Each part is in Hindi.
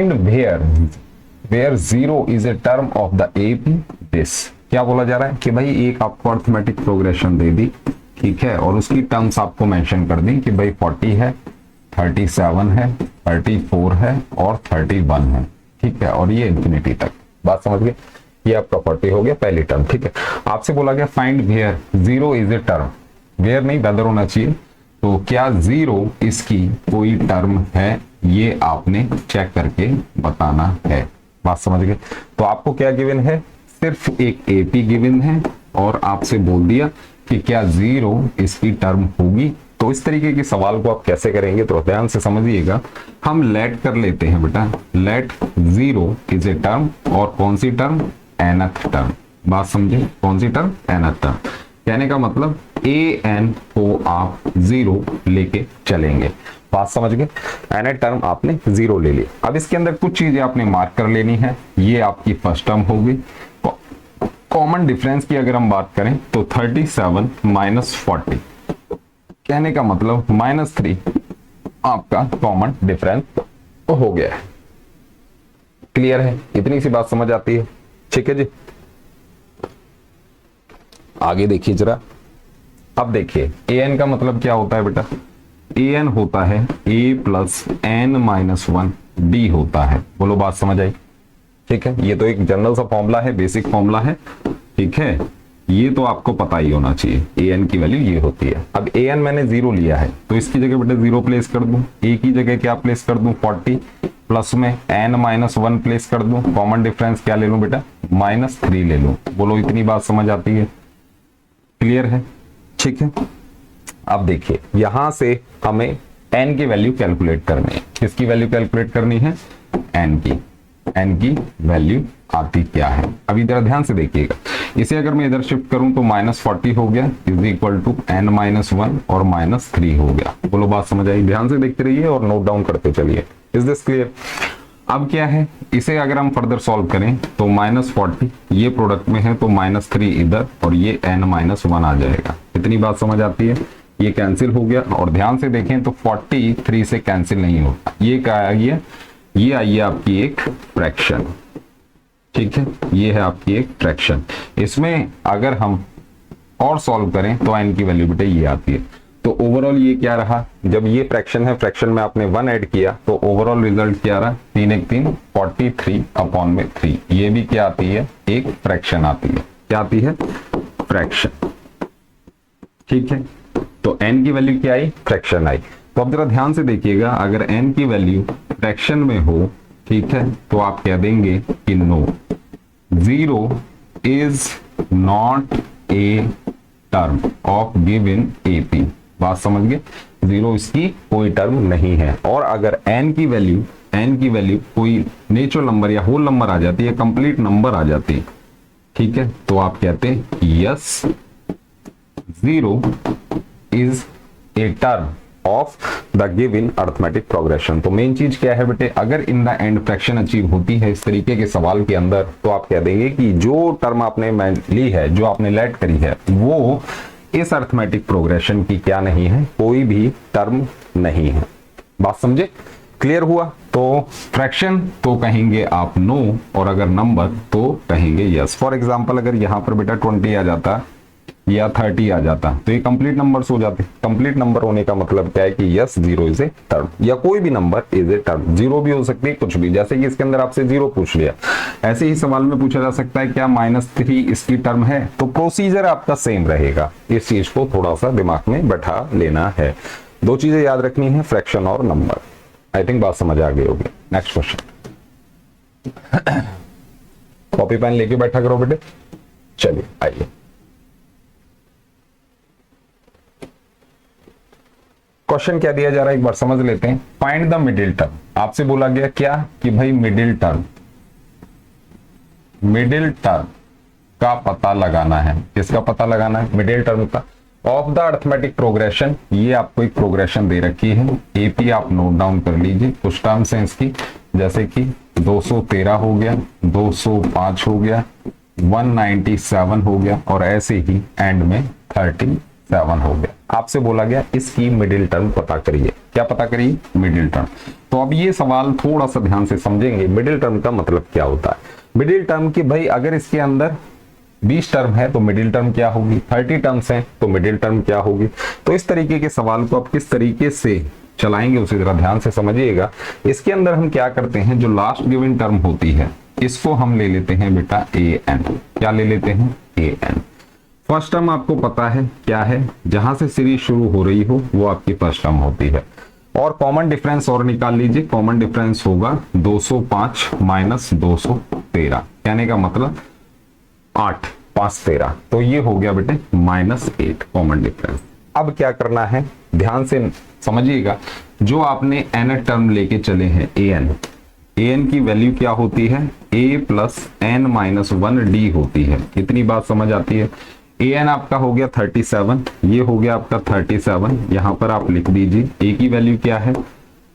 Where zero is a term of the AP this. क्या बोला जा रहा है कि भाई एक आपको अर्थमेटिक प्रोग्रेशन दे दी, ठीक है, और उसकी टर्म्स आपको मेंशन कर दी कि भाई 40 है, 37 है, 34 है और 31 है, ठीक है, और ये इंफिनिटी तक। बात समझ गए? ये आपका 40 हो गया पहली टर्म, ठीक है। आपसे बोला गया find where zero is a term, where नहीं वेदर होना चाहिए, तो क्या जीरो इसकी कोई टर्म है, ये आपने चेक करके बताना है। बात समझ गए? तो आपको क्या गिवन है, सिर्फ एक एपी गिवन है और आपसे बोल दिया कि क्या जीरो इसकी टर्म होगी। तो इस तरीके के सवाल को आप कैसे करेंगे, तो ध्यान से समझिएगा। हम लेट कर लेते हैं बेटा, let zero is a term, और कौन सी टर्म, nth टर्म। बात समझे? कौन सी टर्म, nth टर्म। कहने का मतलब an को आप जीरो लेके चलेंगे। बात समझ गए? nth टर्म आपने जीरो ले ली। अब इसके अंदर कुछ चीजें आपने मार्क कर लेनी है। ये आपकी फर्स्ट टर्म होगी। कॉमन डिफरेंस की अगर हम बात करें तो 37 माइनस 40, कहने का मतलब -3 आपका कॉमन डिफरेंस हो गया है। क्लियर है? इतनी सी बात समझ आती है, ठीक है जी। आगे देखिए जरा। अब देखिए an का मतलब क्या होता है बेटा, an होता है a plus n minus 1 d होता है। बोलो बात समझ आई? ठीक है, ये तो एक जनरल सा फॉर्मूला है, बेसिक फॉर्मूला है, ठीक है, ये तो आपको पता ही होना चाहिए। an की वैल्यू ये होती है। अब an मैंने जीरो लिया है तो इसकी जगह बेटा जीरो प्लेस कर दूं, a की जगह क्या प्लेस कर दूं 40, प्लस में n माइनस 1 प्लेस कर दूं, कॉमन डिफरेंस क्या ले लूं बेटा, -3 ले लूं। बोलो इतनी बात समझ आती है? क्लियर है? ठीक है। अब देखिए यहां से हमें n की वैल्यू कैलकुलेट करनी है। किसकी वैल्यू कैलकुलेट करनी है, n की। n की वैल्यू आती क्या है, अभी जरा ध्यान से देखिएगा। इसे अगर मैं इधर शिफ्ट करूं तो -40 हो गया is equal to n minus 1 और -3 हो गया। बोलो बात समझ आई? ध्यान से देखते रहिए और नोट डाउन करते चलिए। Is this clear? अब क्या है, इसे अगर हम फर्दर सॉल्व करें तो -40 ये प्रोडक्ट में है तो -3 इधर और ये n माइनस 1 आ जाएगा। इतनी बात समझ आती है? ये कैंसिल हो गया और ध्यान से देखें तो 43 से कैंसिल नहीं होता। ये क्या आई है, ये आई है आपकी एक फ्रैक्शन, ठीक है, ये है आपकी एक फ्रैक्शन। इसमें अगर हम और सॉल्व करें तो n की वैल्यू बेटा ये आती है। तो ओवरऑल ये क्या रहा, जब ये फ्रैक्शन है, फ्रैक्शन में आपने 1 ऐड किया तो ओवरऑल रिजल्ट क्या रहा, 3 1 3 43 अपॉन में 3। ये भी क्या आती है, एक फ्रैक्शन आती है। क्या आती है, फ्रैक्शन, ठीक है। तो n की वैल्यू क्या आई, फ्रैक्शन आई। तो अब जरा ध्यान से देखिएगा, अगर n की वैल्यू फ्रैक्शन में हो, ठीक है, तो आप कह देंगे कि no, zero is not a term of given AP. बात समझ गए? जीरो इसकी कोई टर्म नहीं है। और अगर n की वैल्यू कोई नेचुरल नंबर या होल नंबर आ जाती है, कंप्लीट नंबर आ जाती है, ठीक है, तो आप कहते हैं yes, zero is a term of the given arithmetic progression. तो मेन चीज क्या है बेटे, अगर in the end fraction achieve होती है इस तरीके के सवाल के अंदर, तो आप कह देंगे कि जो टर्म आपने ली है, जो आपने लेट करी है, वो इस अर्थमेटिक प्रोग्रेशन की क्या नहीं है, कोई भी टर्म नहीं है। बात समझे? क्लियर हुआ? तो फ्रैक्शन तो कहेंगे आप नो, और अगर नंबर तो कहेंगे यस। फॉर एग्जाम्पल अगर यहां पर बेटा 20 आ जाता या 30 आ जाता तो ये कंप्लीट नंबर्स हो जाते। कंप्लीट नंबर होने का मतलब क्या है कि yes, zero is a term, या कोई भी number is a term. Zero भी हो सकती है, कुछ भी, जैसे कि इसके अंदर आपसे जीरो पूछ लिया। ऐसे ही सवाल में पूछा जा सकता है क्या -3 इसकी टर्म है, तो प्रोसीजर आपका सेम रहेगा। इस चीज को थोड़ा सा दिमाग में बैठा लेना है। दो चीजें याद रखनी है, फ्रैक्शन और नंबर। आई थिंक बात समझ आ गई होगी। Next question. कॉपी पेन लेके बैठा करो बेटे। चलिए आइए, क्वेश्चन क्या दिया जा रहा है एक बार समझ लेते हैं। Find the middle term. आपसे बोला गया क्या कि भाई मिडिल टर्म का पता लगाना है। किसका पता लगाना है, मिडिल टर्म का, ऑफ द अर्थमेटिक प्रोग्रेशन। ये आपको एक प्रोग्रेशन दे रखी है, एपी आप नोट डाउन कर लीजिए। कुछ टर्म्स हैं इसकी, जैसे कि 213 हो गया, 205 हो गया, 197 हो गया, और ऐसे ही एंड में 37 हो गया। आपसे बोला गया इसकी मिडिल टर्म पता करिए। क्या पता करिए, मिडिल टर्म। तो अब ये सवाल थोड़ा सा ध्यान से समझेंगे, मिडिल टर्म का मतलब क्या होता है। मिडिल टर्म की भाई अगर इसके अंदर 20 टर्म है तो मिडिल टर्म क्या होगी, 30 टर्म्स हैं तो मिडिल टर्म क्या होगी। तो इस तरीके के सवाल को आप किस तरीके से चलाएंगे उसे जरा ध्यान से समझिएगा। इसके अंदर हम क्या करते हैं, जो लास्ट गिवन टर्म होती है इसको हम ले लेते हैं बेटा an। क्या ले लेते हैं, an। फर्स्ट टर्म आपको पता है क्या है, जहां से सीरीज शुरू हो रही हो वो आपकी फर्स्ट टर्म होती है। और कॉमन डिफरेंस और निकाल लीजिए, कॉमन डिफरेंस होगा 205 माइनस 213, कहने का मतलब 8 5 13, तो ये हो गया बेटे -8 कॉमन डिफरेंस। अब क्या करना है, ध्यान से समझिएगा, जो आपने nth टर्म लेके चले हैं an की वैल्यू क्या होती है, a plus n minus 1d होती है। इतनी बात समझ आती है। an आपका हो गया 37, ये हो गया आपका 37, यहां पर आप लिख दीजिए a की वैल्यू क्या है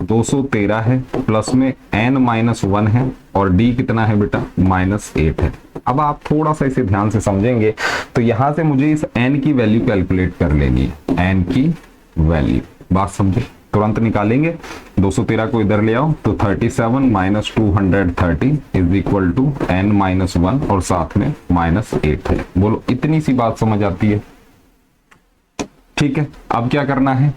213 है, प्लस में n माइनस 1 है और d कितना है बेटा -8 है। अब आप थोड़ा सा इसे ध्यान से समझेंगे तो यहां से मुझे इस n की वैल्यू कैलकुलेट कर लेनी है, n की वैल्यू, बात समझे, तुरंत निकालेंगे। 213 को इधर ले आओ तो 37 minus 230 is equal to n minus 1 और साथ में -8 है। बोलो इतनी सी बात समझ आती है, ठीक है। अब क्या करना है,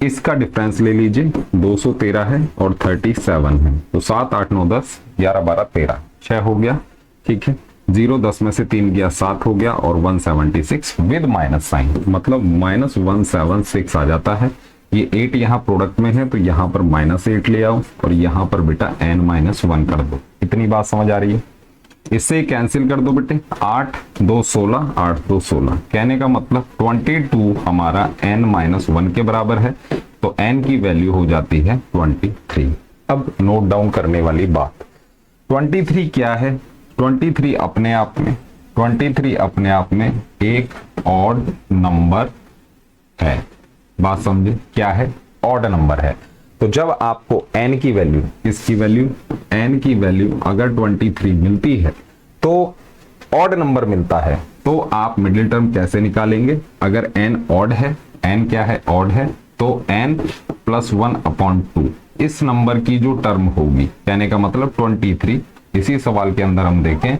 इसका डिफरेंस ले लीजिए, 213 है और 37 है, तो 7 8 9 10 11 12 13 6 हो गया, ठीक है। 0 10 में से 3 गया 7 हो गया और 176 विद माइनस साइन, मतलब -176 आ जाता है। ये 8 यहाँ प्रोडक्ट में है तो यहाँ पर -8 ले आओ और यहाँ पर बेटा n-1 कर दो। इतनी बात समझ आ रही है। इससे कैंसिल कर दो बेटे, 8 2 16 8 2 16, कहने का मतलब 22 हमारा n-1 के बराबर है, तो n की वैल्यू हो जाती है 23। अब नोट डाउन करने वाली बात, 23 क्या है, 23 अपने आप में एक ऑड नंबर है। बात समझे, क्या है, ऑड नंबर है। तो जब आपको n की वैल्यू, इसकी वैल्यू n की वैल्यू अगर 23 मिलती है तो ऑड नंबर मिलता है, तो आप मिडिल टर्म कैसे निकालेंगे। अगर n ऑड है, n क्या है, ऑड है, तो n प्लस 1/2 इस नंबर की जो टर्म होगी, कहने का मतलब 23, इसी सवाल के अंदर हम देखें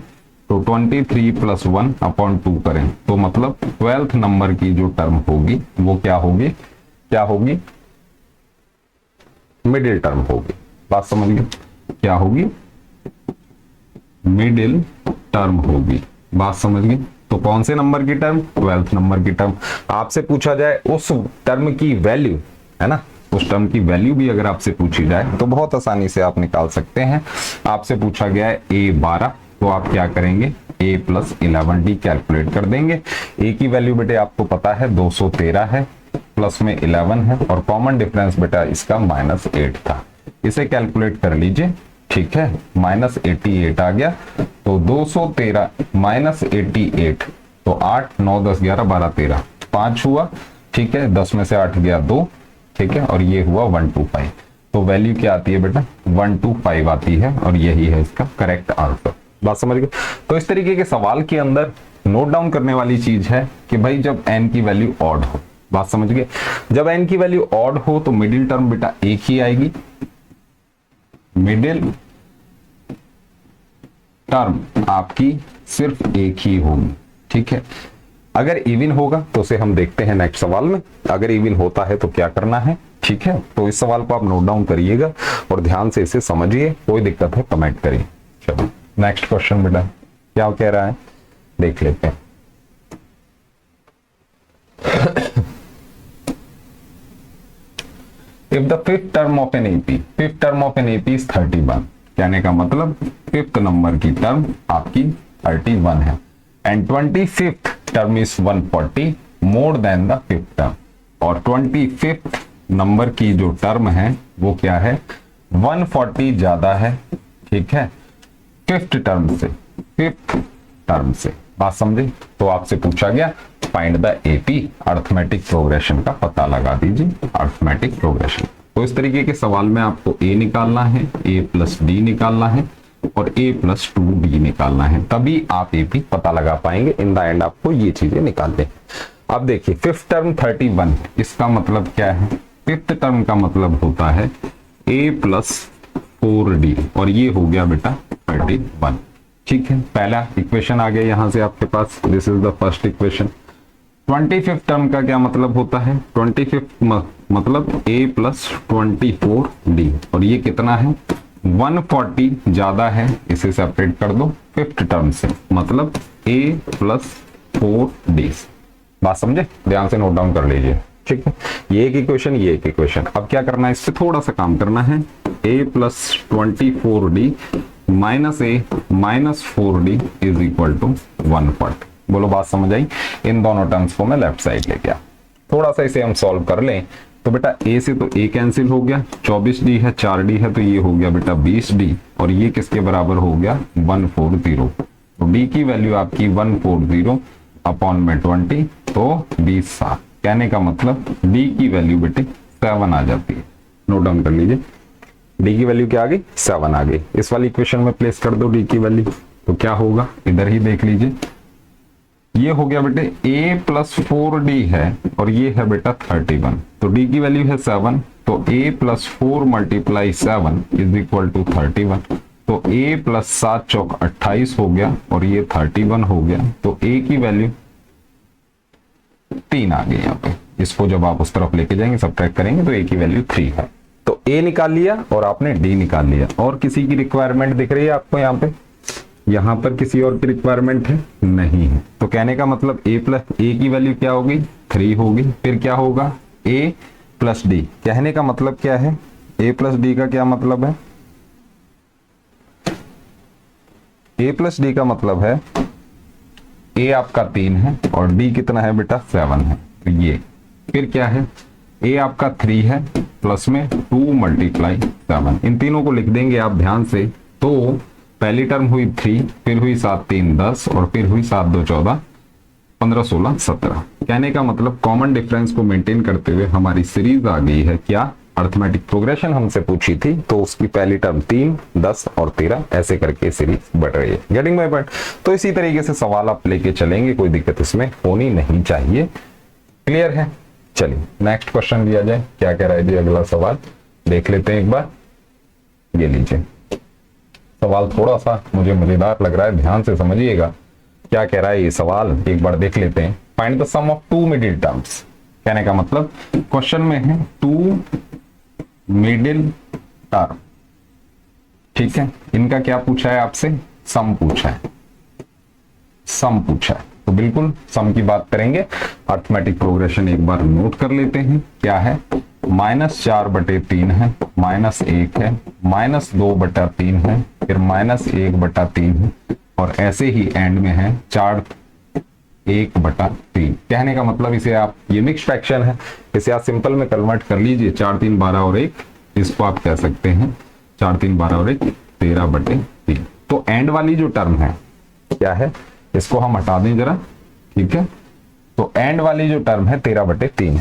तो 23 प्लस 1/2 करें तो मतलब 12th नंबर की जो टर्म होगी वो क्या होगी, मिडिल टर्म होगी। बात समझ गए, क्या होगी, मिडिल टर्म होगी। बात समझ गए, तो कौन से नंबर की टर्म, 12th नंबर की टर्म। आपसे पूछा जाए उस टर्म की वैल्यू, है ना, उस टर्म की वैल्यू भी अगर आपसे पूछी जाए तो बहुत आसानी से आप निकाल सकते हैं। आपसे पूछा गया है a12, तो आप क्या करेंगे, a प्लस 11d कैलकुलेट कर देंगे। a की वैल्यू बेटे आपको पता है 213 है, प्लस में 11 है और कॉमन डिफरेंस बेटा इसका -8 था, इसे कैलकुलेट कर लीजिए, ठीक है। -88 आ गया, तो 213 -88, तो 8 9 10 11 12 13 5 हुआ, ठीक है। 10 में से 8 गया 2, ठीक है, और ये हुआ 125, तो वैल्यू क्या आती है बेटा 125 आती है और यही है इसका करेक्ट आंसर। बात समझ गए। तो इस तरीके के सवाल के अंदर नोट डाउन करने वाली चीज है कि भाई जब n की वैल्यू ऑड हो, बात समझ गए, जब n की वैल्यू ऑड हो तो मिडिल टर्म बेटा एक ही आएगी, मिडिल टर्म आपकी सिर्फ एक ही होगी, ठीक है। अगर इवन होगा तो उसे हम देखते हैं नेक्स्ट सवाल में, अगर इवन होता है तो क्या करना है, ठीक है। तो इस सवाल को आप नोट डाउन करिएगा और ध्यान से इसे समझिए, कोई दिक्कत है कमेंट करिए। चलो नेक्स्ट क्वेश्चन बेटा क्या कह रहा है, देख लेते हैं। If the fifth term of an AP is 31, कहने का मतलब फिफ्थ नंबर की टर्म आपकी 31 है, and 25th term is 140 more than the fifth term, और 25th नंबर की जो टर्म है वो क्या है, 140 ज्यादा है, ठीक है, फिफ्थ टर्म से। बात समझे। तो आपसे पूछा गया find the AP, arithmetic progression का पता लगा दीजिए, अर्थमेटिक प्रोग्रेशन। तो इस तरीके के सवाल में आपको ए निकालना है, a प्लस डी निकालना है और a प्लस 2d निकालना है, तभी आप एपी पता लगा पाएंगे। इन द एंड आपको ये चीजें निकालते हैं। अब देखिए फिफ्थ टर्म 31, इसका मतलब क्या है, फिफ्थ टर्म का मतलब होता है a प्लस 4d और ये हो गया बेटा 31। ठीक है, पहला इक्वेशन आ गया यहां से आपके पास, this is the first equation. 25th term का क्या मतलब होता है? 25th मतलब a प्लस 24d और ये कितना है? 140 ज्यादा है, इसे सेपरेट कर दो फिफ्थ टर्म से, मतलब a प्लस 4d। बात समझे? ध्यान से नोट डाउन कर लीजिए। ठीक है, ये एक इक्वेशन, ये एक इक्वेशन। अब क्या करना है, इससे थोड़ा सा काम करना है। a plus 24d minus a minus 4d is equal to 140। बोलो बात समझ आई? इन दोनों टर्म्स को मैं लेफ्ट साइड ले गया। थोड़ा सा इसे हम सॉल्व कर लें तो बेटा a से तो a कैंसिल हो गया, 24d है, 4d है, तो ये हो गया बेटा 20d और ये किसके बराबर हो गया? 140। तो d की वैल्यू आपकी 140 अपॉन में 20, तो 20। कहने का मतलब d की वैल्यू बेटे 7 आ जाती है। नोट डाउन कर लीजिए, d की वैल्यू क्या आ गई? 7 आ गई। इस वाली इक्वेशन में प्लेस कर दो d की वैल्यू, तो क्या होगा? इधर ही देख लीजिए, ये हो गया बेटे a प्लस 4d है और ये है बेटा 31। तो d की वैल्यू है 7, तो a plus 4 multiply 7 is equal to 31। तो a प्लस 7 चौक 28 हो गया और ये 31 हो गया। तो a की वैल्यू 3 आ गई यहाँ पे। इसको जब आप उस तरफ लेके जाएंगे, सब्ट्रैक्ट करेंगे, तो a की वैल्यू 3 है। तो a निकाल लिया और आपने d निकाल लिया। और किसी की रिक्वायरमेंट दिख रही है आपको यहाँ पे? यहाँ पर किसी और की रिक्वायरमेंट है? नहीं है। तो कहने का मतलब a प्लस a की वैल्यू क्या होगी? 3 होगी। फिर क्या होगा? a plus d। कहने का मतलब क्या है? a प्लस d का क्या मतलब है? a प्लस d का मतलब है a आपका 3 है और d कितना है बेटा? 7 है। तो ये फिर क्या है? a आपका 3 है प्लस में 2 मल्टीप्लाई 7। इन तीनों को लिख देंगे आप ध्यान से। तो पहली टर्म हुई 3, फिर हुई 7 3 10 और फिर हुई 7 2 14, 15 16 17। कहने का मतलब कॉमन डिफरेंस को मेंटेन करते हुए हमारी सीरीज आ गई है क्या? अर्थमेटिक प्रोग्रेशन हमसे पूछी थी, तो उसकी पहली टर्म 3 10 और 13 ऐसे करके सीरीज बढ़ रही है। Getting my point? तो इसी तरीके से सवाल आप लेके चलेंगे, कोई दिक्कत इसमें होनी नहीं चाहिए। क्लियर है? चलिए नेक्स्ट क्वेश्चन लिया जाए। क्या कह रहा है जी अगला सवाल, देख लेते हैं एक बार। ये लीजिए सवाल, थोड़ा सा मुझे मजेदार लग रहा है, ध्यान से समझिएगा क्या कह रहा है ये सवाल, एक बार देख लेते हैं। Find the sum of 2 middle terms. कहने का मतलब क्वेश्चन में है 2 मिडिल टर्म। ठीक है, इनका क्या पूछा है आपसे? सम पूछा है, सम पूछा है। तो बिल्कुल सम की बात करेंगे। अर्थमेटिक प्रोग्रेशन एक बार नोट कर लेते हैं। क्या है? -4/3 है, -1 है, -2/3 है, फिर -1/3 है और ऐसे ही एंड में है 4/1/3। कहने का मतलब इसे आप, ये मिक्स फ्रैक्शन है, इसे आप सिंपल में कन्वर्ट कर लीजिए। 4 3 12 और 1, इसको आप कह सकते हैं 4 3 12 और 1 13/3। तो एंड वाली जो टर्म है क्या है? इसको हम हटा दें जरा। ठीक है, तो एंड वाली जो टर्म है 13/3।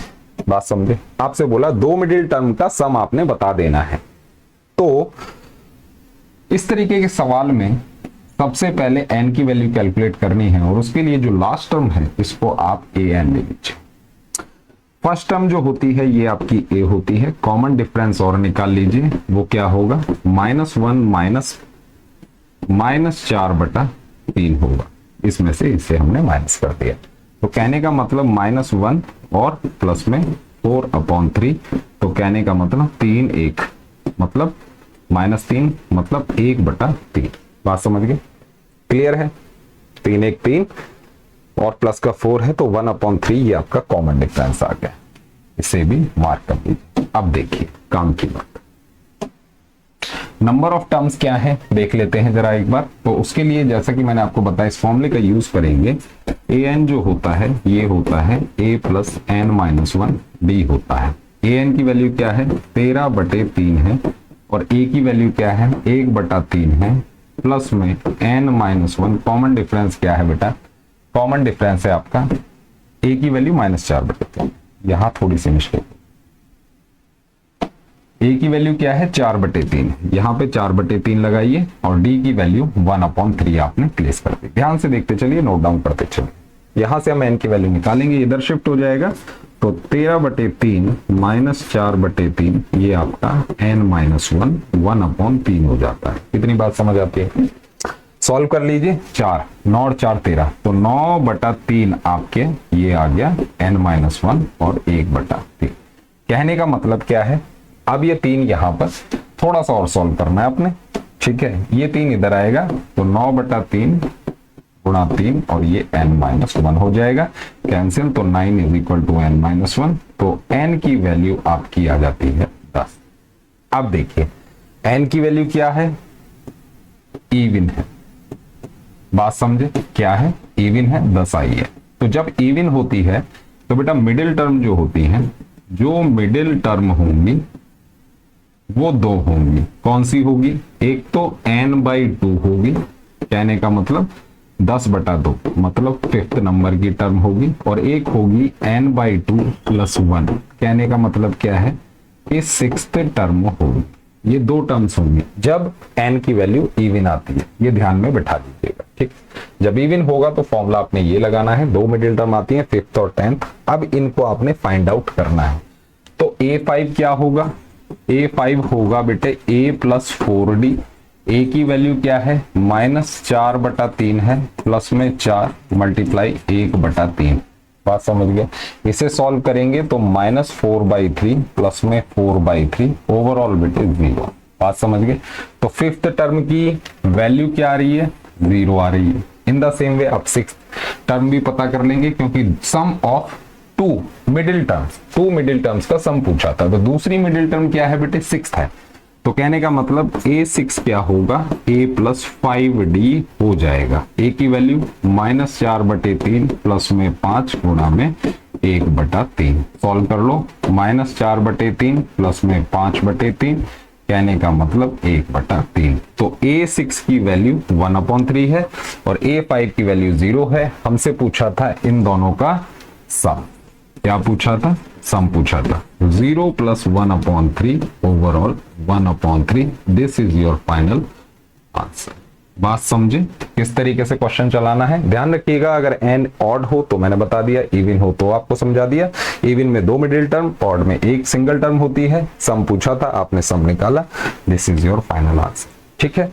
बात समझे? आपसे बोला 2 मिडिल टर्म का सम आपने बता देना है। तो इस तरीके के सवाल में सबसे पहले n की वैल्यू कैलकुलेट करनी है और उसके लिए जो लास्ट टर्म है इसको आप an ले लीजिए। फर्स्ट टर्म जो होती है ये आपकी a होती है। कॉमन डिफरेंस और निकाल लीजिए, वो क्या होगा? -1 -4/3 होगा। इसमें से इसे हमने माइनस कर दिया। तो कहने का मतलब -1 और प्लस में 4/3। तो कहने का मतलब 3 1, मतलब -3 मतलब 1/3। बात समझ गए? क्लियर है? 3 1 3 और प्लस का 4 है, तो 1/3 ये आपका कॉमन डिफरेंस आ गया। इसे भी मार्क कर लीजिए। अब देखिए काम की बात, नंबर ऑफ टर्म्स क्या है देख लेते हैं जरा एक बार। तो उसके लिए जैसा कि मैंने आपको बताया, इस फॉर्मूले का यूज करेंगे। an जो होता है ये होता है a प्लस n-1 d होता है। an की वैल्यू क्या है? 13/3 है और a की वैल्यू क्या है? 1/3 है, प्लस में n-1। कॉमन डिफरेंस क्या है बेटा? कॉमन डिफरेंस है आपका a की वैल्यू -4/3। यहां थोड़ी सी मिस्टेक, a की वैल्यू क्या है? 4/3। यहां पे 4/3 लगाइए और d की वैल्यू 1/3 आपने प्लेस कर दी। ध्यान से देखते चलिए, नोट डाउन करते चलिए। यहां से हम n की वैल्यू निकालेंगे, इधर शिफ्ट हो जाएगा तो 13/3 -4/3 ये आपका n-1 1/3 हो जाता है। कितनी बात समझ आती है? सॉल्व कर लीजिए। 4 9 और 4 13, तो 9/3 आपके ये आ गया n-1 और 1/3। कहने का मतलब क्या है, अब ये 3 यहां पर थोड़ा सा और सॉल्व करना है अपने, ठीक है। ये 3 इधर आएगा तो 9/3 गुणा 3 और ये n-1 हो जाएगा, कैंसिल, तो 9 = n-1, तो n की वैल्यू आपकी आ जाती है 10। अब देखिए n की वैल्यू क्या है, इवन है, बात समझे, क्या है, इवन है, 10 आई है। तो जब इवन होती है तो बेटा मिडिल टर्म जो होती है, जो मिडिल टर्म होंगी वो 2 होंगी। कौन सी होगी? एक तो n/2 होगी, कहने का मतलब 10/2, मतलब 5th नंबर की टर्म होगी, और एक होगी n/2 + 1, कहने का मतलब क्या है कि 6th टर्म होगी। ये 2 टर्म्स होंगी जब n की वैल्यू इवन आती है, ये ध्यान में बिठा दीजिएगा, ठीक। जब इवन होगा तो फॉर्मूला आपने ये लगाना है, 2 मिडिल टर्म आती है 5th और 10th। अब इनको आपने फाइंड आउट करना है। तो a5 क्या होगा? a5 होगा बेटे a + 4d। a की वैल्यू क्या है? -4/3 है, प्लस में 4 × 1/3। बात समझ गए? इसे सॉल्व करेंगे तो -4/3 प्लस में 4/3, ओवरऑल बेटे 0। बात समझ गए? तो 5th टर्म की वैल्यू क्या आ रही है? 0 आ रही है। इन द सेम वे अब 6th टर्म भी पता कर लेंगे, क्योंकि सम ऑफ 2 मिडिल टर्म्स का सम पूछा था। तो दूसरी मिडिल टर्म क्या है बेटे? 6th है। तो कहने का मतलब a6 क्या होगा? a + 5d हो जाएगा। a की वैल्यू -4/3 प्लस में 5 गुणा में 1/3। सॉल्व कर लो, -4/3 प्लस में 5/3, कहने का मतलब 1/3। तो a6 की वैल्यू 1/3 है और a5 की वैल्यू 0 है। हमसे पूछा था इन दोनों का सम। क्या पूछा था? सम पूछा था। 0 + 1/3, overall 1/3। This is your final answer. बात समझे किस तरीके से क्वेश्चन चलाना है? ध्यान रखिएगा, अगर n ऑड हो तो मैंने बता दिया, इवन हो तो आपको समझा दिया। इवन में 2 मिडिल टर्म, ऑड में 1 सिंगल टर्म होती है। सम पूछा था, आपने सम निकाला। This is your final answer, ठीक है।